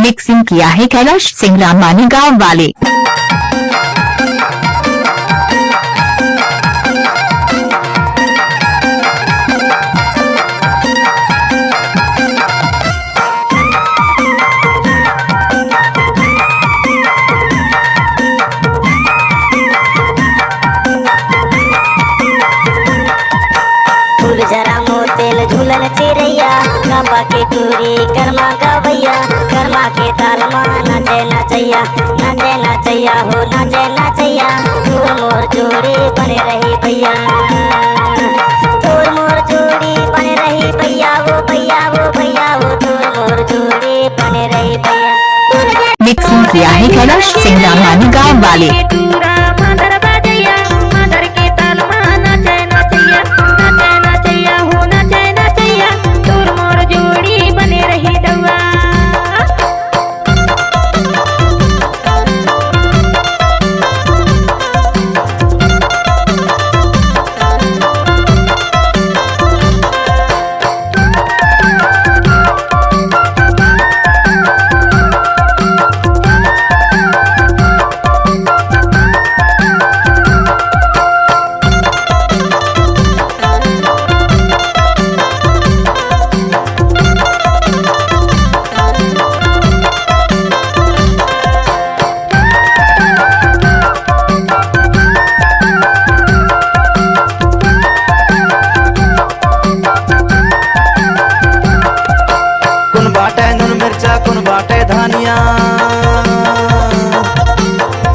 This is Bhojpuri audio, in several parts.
मिक्सिंग किया है कैलाश सिंह रामानी गांव वाले। जरा मोतेल झूलन चिरैया गंबा के टूरी कर्मा गवैया कर्मा के तालमा नाचे नचैया हो नाचे नचैया तोर मोर जोड़ी बने रही भैया तोर मोर जोड़ी बने रही भैया वो तोर मोर जोड़ी बने रही भैया। मिक्सिंग किया है कैलाश सिंह रामानी गांव वाले।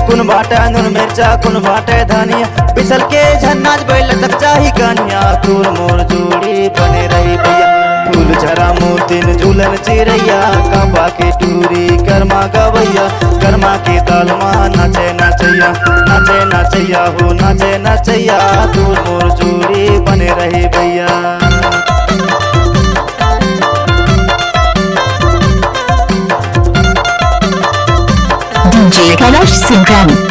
कुन बाटे नून मिर्चा कुन बाटे धनिया पिसल के झन्नाज बैल तक चाही कनिया तोर मोर जोड़ी बने रही भैया फूल झरा मोतिन झूलन चिरैया काबा के टूरी कर्मा गवैया कर्मा के तालमा नाचे नचैया हो नाचे नचैया तोर मोर जोड़ी बने रही भैया। डीजे कैलाश सिंह रामानी।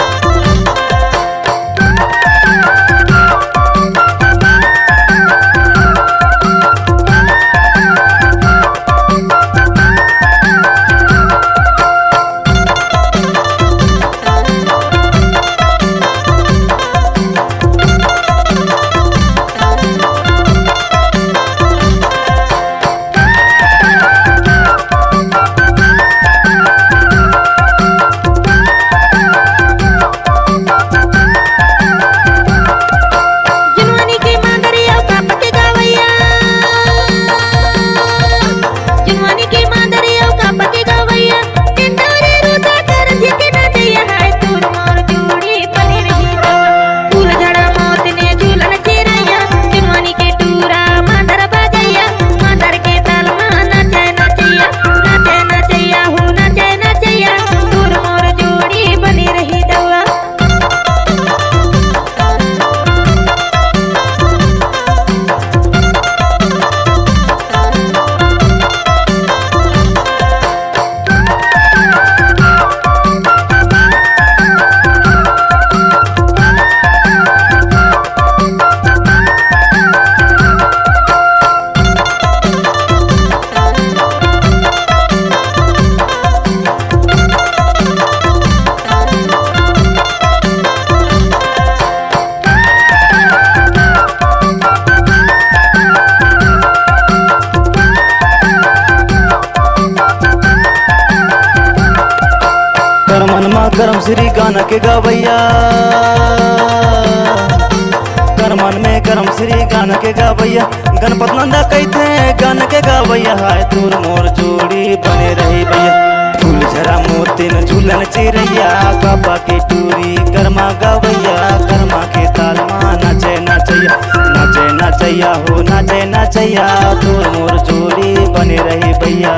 करम श्री गाना के गवैया करमन में करम श्री गाना के गवैया गणपत नंदा कहते गाना के गवैया हाय तोर मोर जोड़ी बने रही भैया फूल झरा मोतिन झूलन चिरैया काबा के टूरी कर्मा गवैया कर्मा के तालमा नाचे नचैया हो नाचे नचैया तोर मोर जोड़ी बने रही भैया।